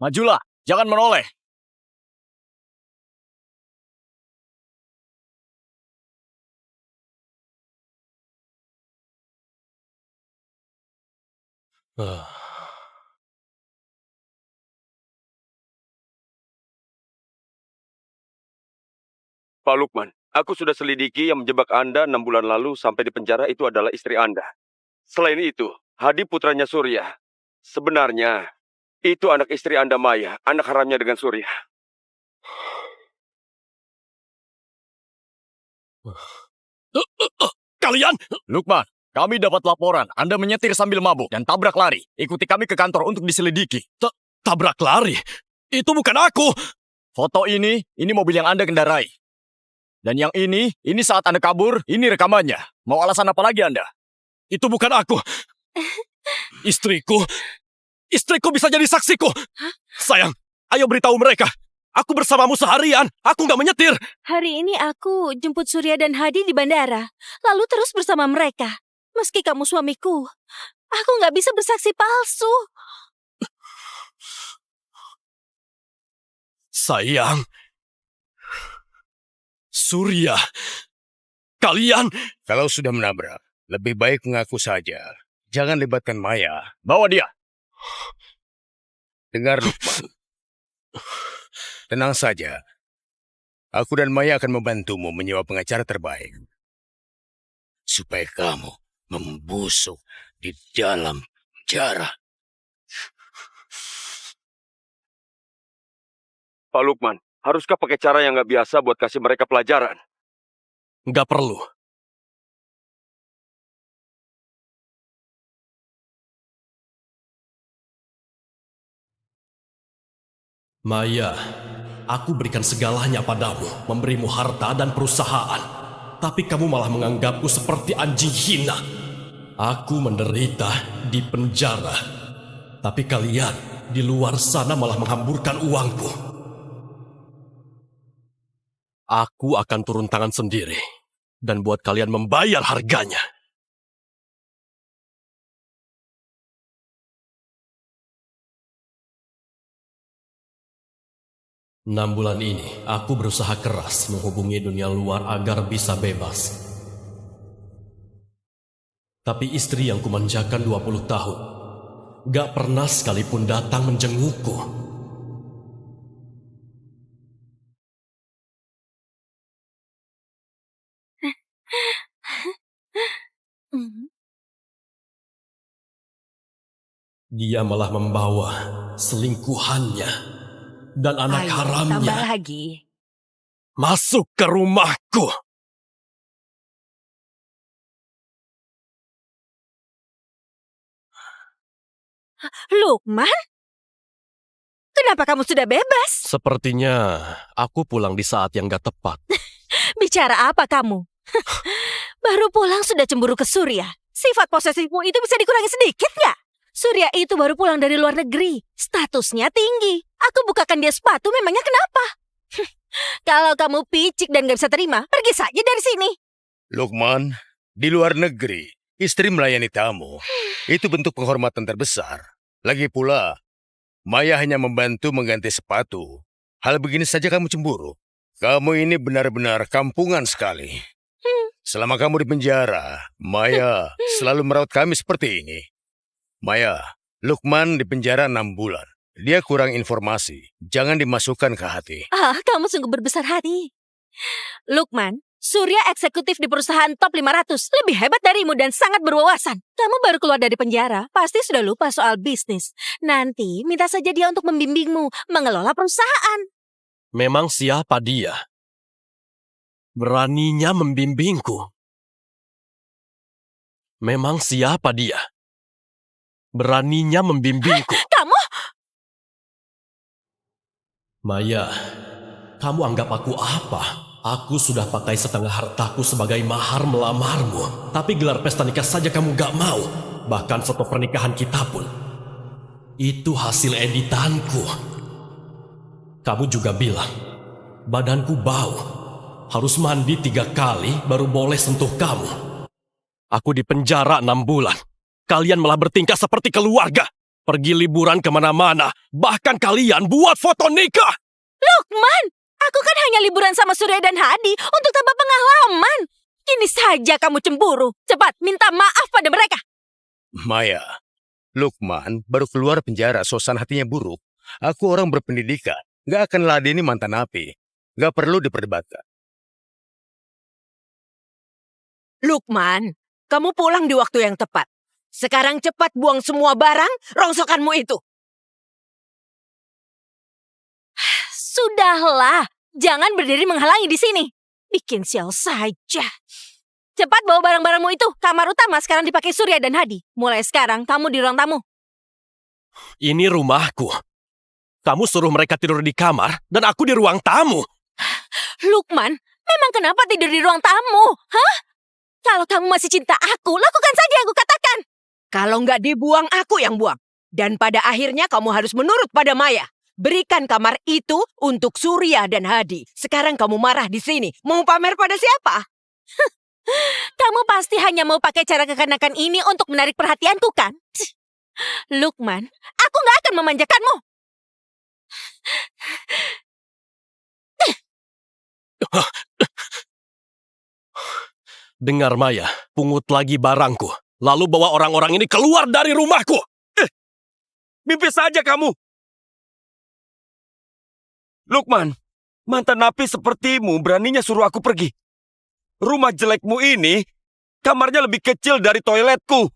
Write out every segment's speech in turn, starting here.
Majulah, jangan menoleh. Pak Lukman, aku sudah selidiki yang menjebak Anda 6 bulan lalu sampai di penjara itu adalah istri Anda. Selain itu, Hadi putranya Surya. Sebenarnya, itu anak istri Anda Maya, anak haramnya dengan Surya. Kalian! Lukman, kami dapat laporan Anda menyetir sambil mabuk dan tabrak lari. Ikuti kami ke kantor untuk diselidiki. Tabrak lari? Itu bukan aku! Foto ini mobil yang Anda kendarai. Dan yang ini saat Anda kabur, ini rekamannya. Mau alasan apa lagi Anda? Itu bukan aku! Istriku bisa jadi saksiku! Sayang, ayo beritahu mereka. Aku bersamamu seharian, aku nggak menyetir. Hari ini aku jemput Surya dan Hadi di bandara, lalu terus bersama mereka. Meski kamu suamiku, aku nggak bisa bersaksi palsu. Sayang, Surya, kalian... Kalau sudah menabrak, lebih baik mengaku saja. Jangan libatkan Maya. Bawa dia. Dengar, Lukman. Tenang saja. Aku dan Maya akan membantumu menyewa pengacara terbaik. Supaya kamu membusuk di dalam penjara. Pak Lukman, haruskah pakai cara yang nggak biasa buat kasih mereka pelajaran? Nggak perlu. Maya, aku berikan segalanya padamu, memberimu harta dan perusahaan. Tapi kamu malah menganggapku seperti anjing hina. Aku menderita di penjara. Tapi kalian di luar sana malah menghamburkan uangku. Aku akan turun tangan sendiri dan buat kalian membayar harganya. Enam bulan ini, aku berusaha keras menghubungi dunia luar agar bisa bebas. Tapi istri yang kumanjakan 20 tahun, gak pernah sekalipun datang menjengukku. Dia malah membawa selingkuhannya dan anak haramnya Tambah lagi. masuk ke rumahku. Lukman? Kenapa kamu sudah bebas? Sepertinya aku pulang di saat yang gak tepat. Bicara apa kamu? Baru pulang sudah cemburu ke Surya. Sifat posesifmu itu bisa dikurangi sedikit nggak? Surya itu baru pulang dari luar negeri. Statusnya tinggi. Aku bukakan dia sepatu, memangnya kenapa? Kalau kamu picik dan gak bisa terima, pergi saja dari sini. Lukman, di luar negeri, istri melayani tamu. Itu bentuk penghormatan terbesar. Lagi pula, Maya hanya membantu mengganti sepatu. Hal begini saja kamu cemburu. Kamu ini benar-benar kampungan sekali. Selama kamu di penjara, Maya selalu merawat kami seperti ini. Maya, Lukman di penjara 6 bulan. Dia kurang informasi. Jangan dimasukkan ke hati. Kamu sungguh berbesar hati. Lukman, Surya eksekutif di perusahaan top 500. Lebih hebat darimu dan sangat berwawasan. Kamu baru keluar dari penjara, pasti sudah lupa soal bisnis. Nanti minta saja dia untuk membimbingmu mengelola perusahaan. Memang siapa dia? Beraninya membimbingku. Memang siapa dia? Beraninya membimbingku. Kamu? Maya, kamu anggap aku apa? Aku sudah pakai setengah hartaku sebagai mahar melamarmu. Tapi gelar pesta nikah saja kamu gak mau. Bahkan foto pernikahan kita pun. Itu hasil editanku. Kamu juga bilang, badanku bau. Harus mandi 3 kali baru boleh sentuh kamu. Aku di penjara 6 bulan. Kalian malah bertingkah seperti keluarga. Pergi liburan kemana-mana. Bahkan kalian buat foto nikah. Lukman, aku kan hanya liburan sama Surya dan Hadi untuk tambah pengalaman. Kini saja kamu cemburu. Cepat, minta maaf pada mereka. Maya, Lukman baru keluar penjara, suasana hatinya buruk. Aku orang berpendidikan, gak akan ladeni mantan napi. Gak perlu diperdebatkan. Lukman, kamu pulang di waktu yang tepat. Sekarang cepat buang semua barang rongsokanmu itu. Sudahlah, jangan berdiri menghalangi di sini. Bikin sial saja. Cepat bawa barang-barangmu itu. Kamar utama sekarang dipakai Surya dan Hadi. Mulai sekarang kamu di ruang tamu. Ini rumahku. Kamu suruh mereka tidur di kamar dan aku di ruang tamu. Lukman, memang kenapa tidur di ruang tamu? Hah? Kalau kamu masih cinta aku, lakukan saja yang aku katakan. Kalau nggak dibuang, aku yang buang. Dan pada akhirnya kamu harus menurut pada Maya. Berikan kamar itu untuk Surya dan Hadi. Sekarang kamu marah di sini. Mau pamer pada siapa? Kamu pasti hanya mau pakai cara kekanakan ini untuk menarik perhatianku, kan? Lukman, aku nggak akan memanjakanmu. Dengar Maya, pungut lagi barangku. Lalu bawa orang-orang ini keluar dari rumahku. Mimpi saja kamu. Lukman, mantan napi sepertimu beraninya suruh aku pergi. Rumah jelekmu ini, kamarnya lebih kecil dari toiletku.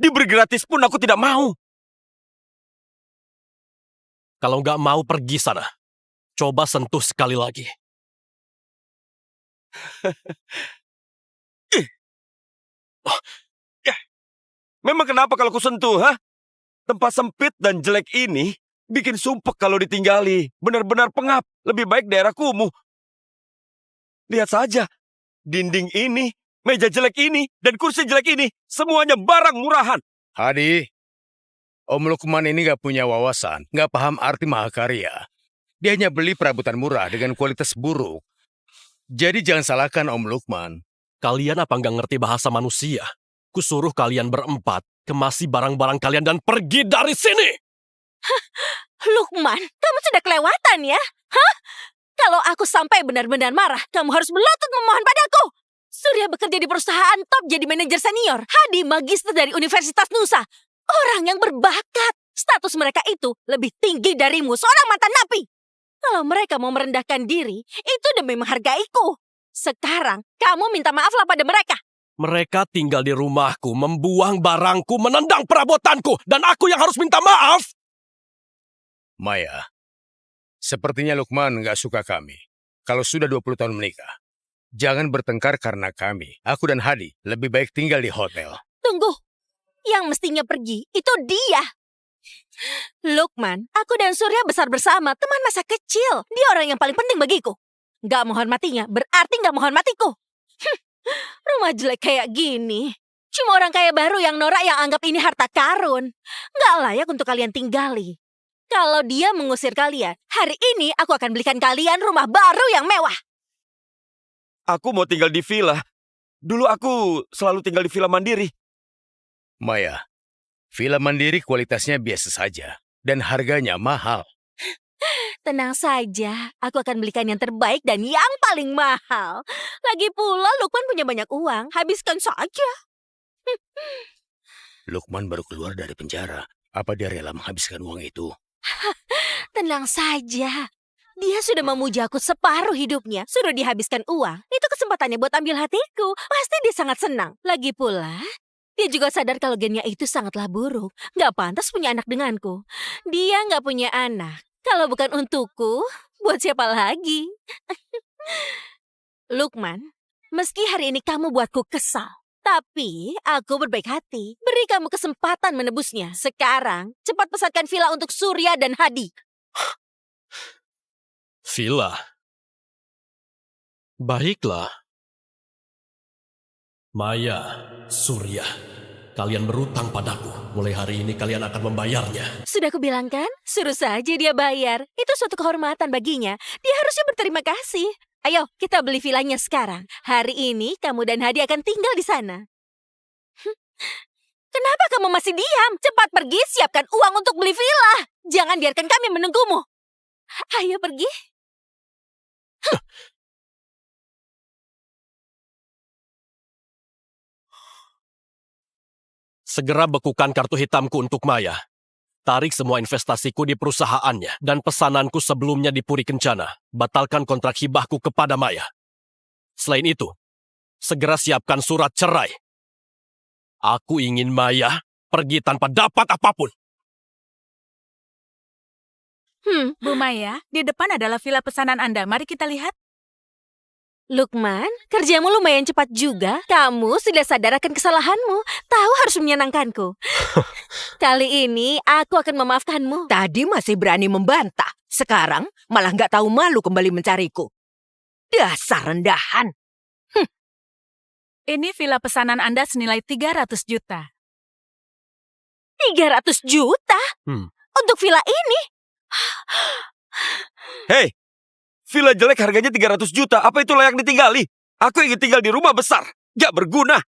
Diberi gratis pun aku tidak mau. Kalau nggak mau pergi sana, coba sentuh sekali lagi. Memang kenapa kalau ku sentuh, ha? Tempat sempit dan jelek ini bikin sumpek kalau ditinggali. Benar-benar pengap. Lebih baik daerah kumuh. Lihat saja. Dinding ini, meja jelek ini, dan kursi jelek ini. Semuanya barang murahan. Hadi, Om Lukman ini gak punya wawasan, gak paham arti mahakarya. Dia hanya beli perabotan murah dengan kualitas buruk. Jadi jangan salahkan Om Lukman. Kalian apa nggak ngerti bahasa manusia? Kusuruh kalian berempat, kemasi barang-barang kalian dan pergi dari sini! Lukman, kamu sudah kelewatan ya? Hah? Kalau aku sampai benar-benar marah, kamu harus melotot memohon padaku. Surya bekerja di perusahaan top jadi manajer senior. Hadi magister dari Universitas Nusa. Orang yang berbakat. Status mereka itu lebih tinggi darimu, seorang mantan napi. Kalau mereka mau merendahkan diri, itu demi menghargaiku. Sekarang, kamu minta maaflah pada mereka. Mereka tinggal di rumahku, membuang barangku, menendang perabotanku, dan aku yang harus minta maaf! Maya, sepertinya Lukman gak suka kami. Kalau sudah 20 tahun menikah, jangan bertengkar karena kami. Aku dan Hadi lebih baik tinggal di hotel. Tunggu, yang mestinya pergi itu dia. Lukman, aku dan Surya besar bersama, teman masa kecil. Dia orang yang paling penting bagiku. Gak menghormatinya, berarti gak menghormatiku. Rumah jelek kayak gini. Cuma orang kaya baru yang norak yang anggap ini harta karun. Gak layak untuk kalian tinggali. Kalau dia mengusir kalian, hari ini aku akan belikan kalian rumah baru yang mewah. Aku mau tinggal di villa. Dulu aku selalu tinggal di villa mandiri. Maya, villa mandiri kualitasnya biasa saja dan harganya mahal. Tenang saja, aku akan belikan yang terbaik dan yang paling mahal. Lagi pula Lukman punya banyak uang, habiskan saja. Lukman baru keluar dari penjara. Apa dia rela menghabiskan uang itu? Tenang saja. Dia sudah memuja aku separuh hidupnya. Suruh dihabiskan uang. Itu kesempatannya buat ambil hatiku. Pasti dia sangat senang. Lagi pula, dia juga sadar kalau gennya itu sangatlah buruk. Gak pantas punya anak denganku. Dia gak punya anak. Kalau bukan untukku, buat siapa lagi? Lukman, meski hari ini kamu buatku kesal. Tapi aku berbaik hati. Beri kamu kesempatan menebusnya. Sekarang, cepat pesankan villa untuk Surya dan Hadi. Villa. Baiklah. Maya, Surya, kalian berutang padaku. Mulai hari ini kalian akan membayarnya. Sudah kubilang kan? Suruh saja dia bayar. Itu suatu kehormatan baginya. Dia harusnya berterima kasih. Ayo, kita beli villanya sekarang. Hari ini kamu dan Hadi akan tinggal di sana. Kenapa kamu masih diam? Cepat pergi, siapkan uang untuk beli villa. Jangan biarkan kami menunggumu. Ayo pergi. Segera bekukan kartu hitamku untuk Maya. Tarik semua investasiku di perusahaannya dan pesananku sebelumnya di Puri Kencana. Batalkan kontrak hibahku kepada Maya. Selain itu, segera siapkan surat cerai. Aku ingin Maya pergi tanpa dapat apapun. Bu Maya, di depan adalah villa pesanan Anda. Mari kita lihat. Lukman, kerjamu lumayan cepat juga. Kamu sudah sadar akan kesalahanmu. Tahu harus menyenangkanku. Kali ini aku akan memaafkanmu. Tadi masih berani membantah. Sekarang malah nggak tahu malu kembali mencariku. Dasar rendahan. Ini villa pesanan Anda senilai 300 juta. 300 juta? Untuk villa ini? Hei, villa jelek harganya 300 juta. Apa itu layak ditinggali? Aku ingin tinggal di rumah besar. Gak berguna.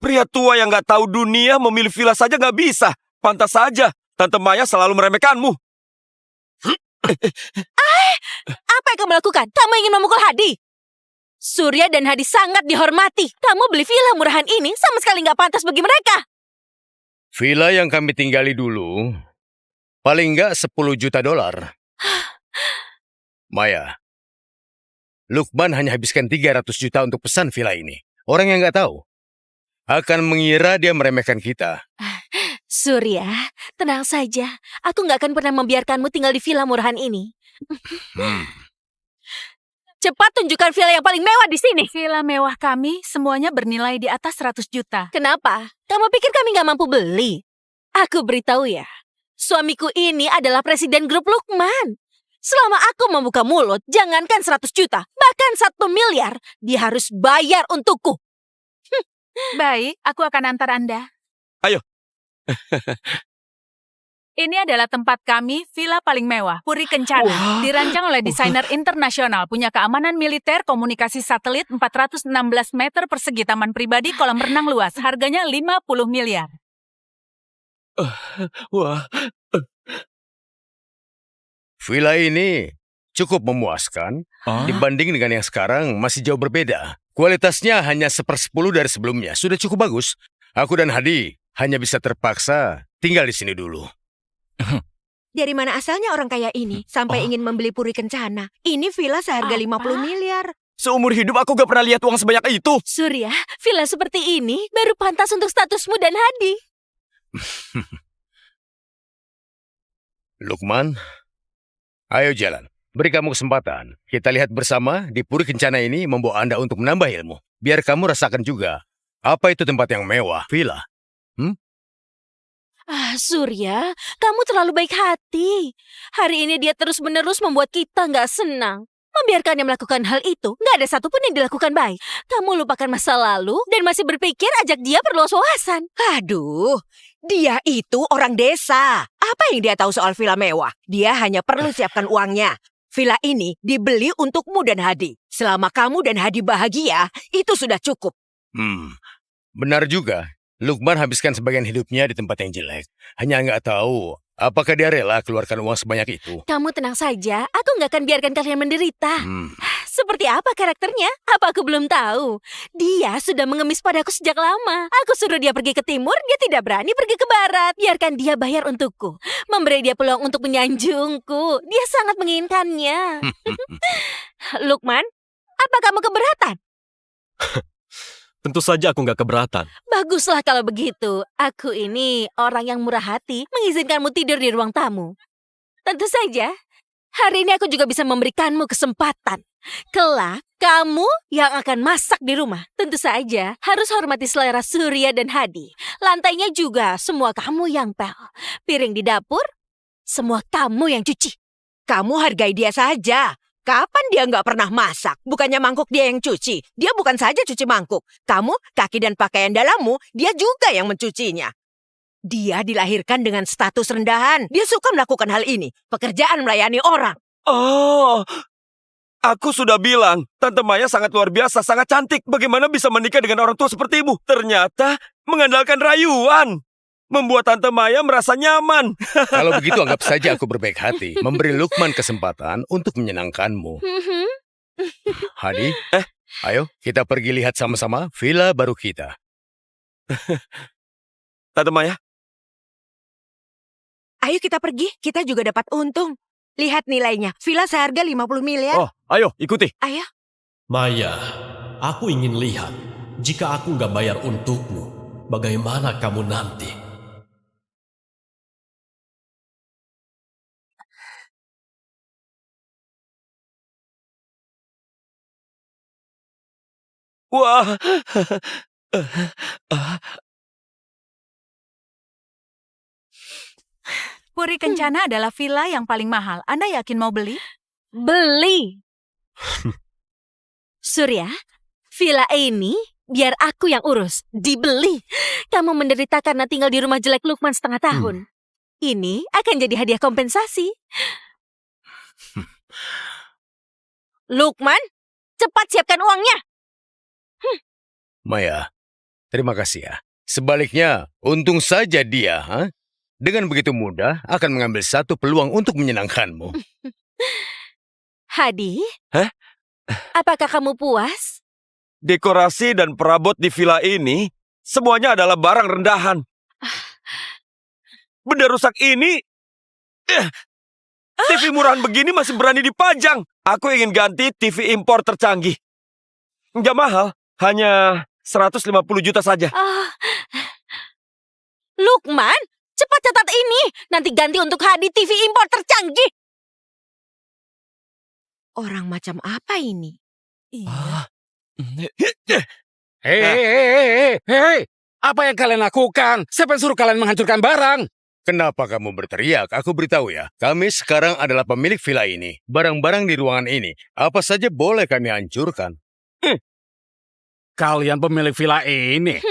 Pria tua yang gak tahu dunia memilih villa saja gak bisa. Pantas saja, Tante Maya selalu meremehkanmu. Apa yang kamu lakukan? Kamu ingin memukul Hadi? Surya dan Hadi sangat dihormati. Kamu beli villa murahan ini sama sekali nggak pantas bagi mereka. Villa yang kami tinggali dulu, paling nggak 10 juta dolar. Maya, Lukman hanya habiskan 300 juta untuk pesan villa ini. Orang yang nggak tahu akan mengira dia meremehkan kita. Surya, tenang saja. Aku nggak akan pernah membiarkanmu tinggal di villa murahan ini. Cepat tunjukkan villa yang paling mewah di sini. Villa mewah kami semuanya bernilai di atas 100 juta. Kenapa? Kamu pikir kami nggak mampu beli? Aku beritahu ya, suamiku ini adalah presiden grup Lukman. Selama aku membuka mulut, jangankan 100 juta, bahkan 1 miliar, dia harus bayar untukku. Baik, aku akan antar Anda. Ayo. Ini adalah tempat kami, villa paling mewah, Puri Kencana. Dirancang oleh desainer internasional, punya keamanan militer, komunikasi satelit, 416 meter persegi, taman pribadi, kolam renang luas. Harganya 50 miliar. Wah, Villa ini cukup memuaskan dibanding dengan yang sekarang masih jauh berbeda. Kualitasnya hanya 1/10 dari sebelumnya. Sudah cukup bagus. Aku dan Hadi hanya bisa terpaksa tinggal di sini dulu. Dari mana asalnya orang kaya ini sampai ingin membeli Puri Kencana? Ini villa seharga 50 miliar. Seumur hidup aku gak pernah lihat uang sebanyak itu. Surya, villa seperti ini baru pantas untuk statusmu dan Hadi. Lukman, ayo jalan. Beri kamu kesempatan. Kita lihat bersama di Puri Kencana ini membawa Anda untuk menambah ilmu. Biar kamu rasakan juga apa itu tempat yang mewah, villa. Surya, kamu terlalu baik hati. Hari ini dia terus-menerus membuat kita nggak senang. Membiarkannya melakukan hal itu, nggak ada satupun yang dilakukan baik. Kamu lupakan masa lalu dan masih berpikir ajak dia perluas wawasan. Aduh, dia itu orang desa. Apa yang dia tahu soal villa mewah? Dia hanya perlu siapkan uangnya. Villa ini dibeli untukmu dan Hadi. Selama kamu dan Hadi bahagia, itu sudah cukup. Benar juga. Lukman habiskan sebagian hidupnya di tempat yang jelek. Hanya nggak tahu apakah dia rela keluarkan uang sebanyak itu. Kamu tenang saja, aku nggak akan biarkan kalian menderita. Seperti apa karakternya? Apa aku belum tahu? Dia sudah mengemis padaku sejak lama. Aku suruh dia pergi ke timur, dia tidak berani pergi ke barat. Biarkan dia bayar untukku. Memberi dia peluang untuk menyanjungku. Dia sangat menginginkannya. Lukman, apa kamu keberatan? Tentu saja aku nggak keberatan. Baguslah kalau begitu. Aku ini orang yang murah hati mengizinkanmu tidur di ruang tamu. Tentu saja, hari ini aku juga bisa memberikanmu kesempatan. Kelak, kamu yang akan masak di rumah. Tentu saja, harus hormati selera Surya dan Hadi. Lantainya juga semua kamu yang pel. Piring di dapur, semua kamu yang cuci. Kamu hargai dia saja. Kapan dia nggak pernah masak? Bukannya mangkuk dia yang cuci. Dia bukan saja cuci mangkuk. Kamu, kaki dan pakaian dalammu, dia juga yang mencucinya. Dia dilahirkan dengan status rendahan. Dia suka melakukan hal ini. Pekerjaan melayani orang. oh, Aku sudah bilang, Tante Maya sangat luar biasa, sangat cantik. Bagaimana bisa menikah dengan orang tua sepertimu? Ternyata mengandalkan rayuan. Membuat Tante Maya merasa nyaman. Kalau begitu anggap saja aku berbaik hati, memberi Lukman kesempatan untuk menyenangkanmu. Hadi, ayo kita pergi lihat sama-sama villa baru kita. Tante Maya, Ayo kita pergi, kita juga dapat untung. Lihat nilainya, villa seharga 50 miliar. Oh, ayo ikuti. Ayo. Maya, aku ingin lihat. Jika aku nggak bayar untukmu, bagaimana kamu nanti? wah. Puri Kencana adalah villa yang paling mahal. Anda yakin mau beli? Beli. Surya, villa ini biar aku yang urus. Dibeli. Kamu menderita karena tinggal di rumah jelek Lukman setengah tahun. Ini akan jadi hadiah kompensasi. Lukman, cepat siapkan uangnya. Maya, terima kasih ya. Sebaliknya, untung saja dia, dengan begitu mudah akan mengambil satu peluang untuk menyenangkanmu. Hadi, Hah? apakah kamu puas? Dekorasi dan perabot di villa ini semuanya adalah barang rendahan. Benda rusak ini, TV murahan begini masih berani dipajang. Aku ingin ganti TV impor tercanggih. Nggak mahal, hanya 150 juta saja. Lukman, cepat catat ini. Nanti ganti untuk Hadi TV impor tercanggih. Orang macam apa ini? Iya. Hei, apa yang kalian lakukan? Siapa yang suruh kalian menghancurkan barang? Kenapa kamu berteriak? Aku beritahu ya, kami sekarang adalah pemilik villa ini. Barang-barang di ruangan ini, apa saja boleh kami hancurkan. Kalian pemilik villa ini.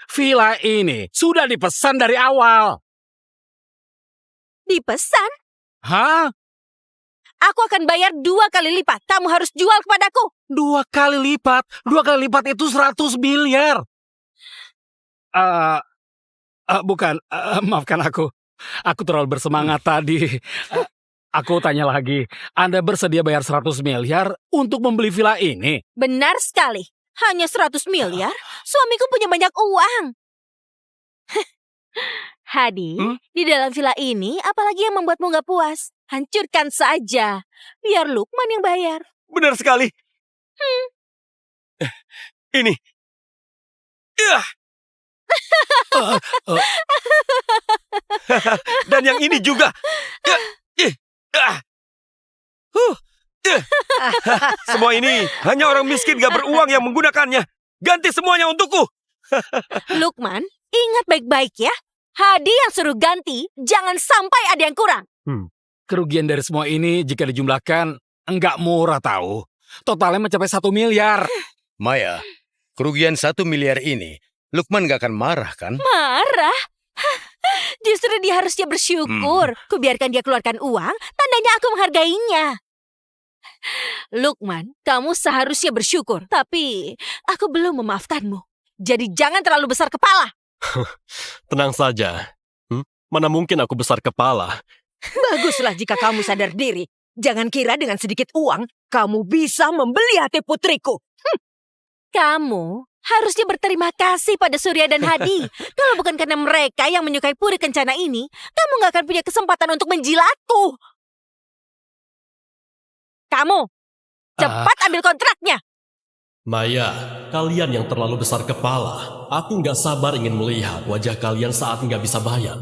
Villa ini sudah dipesan dari awal. Dipesan? Hah? Aku akan bayar 2 kali lipat. Kamu harus jual kepadaku. 2 kali lipat? 2 kali lipat itu 100 miliar. Bukan, maafkan aku. Aku terlalu bersemangat tadi. Aku tanya lagi, Anda bersedia bayar 100 miliar untuk membeli villa ini? Benar sekali. Hanya 100 miliar? Suamiku punya banyak uang. Hadi, di dalam villa ini apalagi yang membuatmu gak puas? Hancurkan saja. Biar Lukman yang bayar. Benar sekali. Ini. Dan yang ini juga. Semua ini hanya orang miskin gak beruang yang menggunakannya. Ganti semuanya untukku. Lukman, ingat baik-baik ya. Hadi yang suruh ganti, jangan sampai ada yang kurang. Kerugian dari semua ini jika dijumlahkan enggak murah tahu. Totalnya mencapai 1 miliar. Maya, kerugian 1 miliar ini, Lukman gak akan marah kan? Marah? Justru dia harusnya bersyukur. Kubiarkan dia keluarkan uang, tandanya aku menghargainya. Lukman, kamu seharusnya bersyukur. Tapi aku belum memaafkanmu. Jadi jangan terlalu besar kepala. Tenang saja. Mana mungkin aku besar kepala. Baguslah jika kamu sadar diri. Jangan kira dengan sedikit uang, kamu bisa membeli hati putriku. Kamu harusnya berterima kasih pada Surya dan Hadi. Kalau bukan karena mereka yang menyukai Puri Kencana ini, kamu gak akan punya kesempatan untuk menjilatku. Kamu, cepat ambil kontraknya. Maya, kalian yang terlalu besar kepala. Aku nggak sabar ingin melihat wajah kalian saat nggak bisa bayar.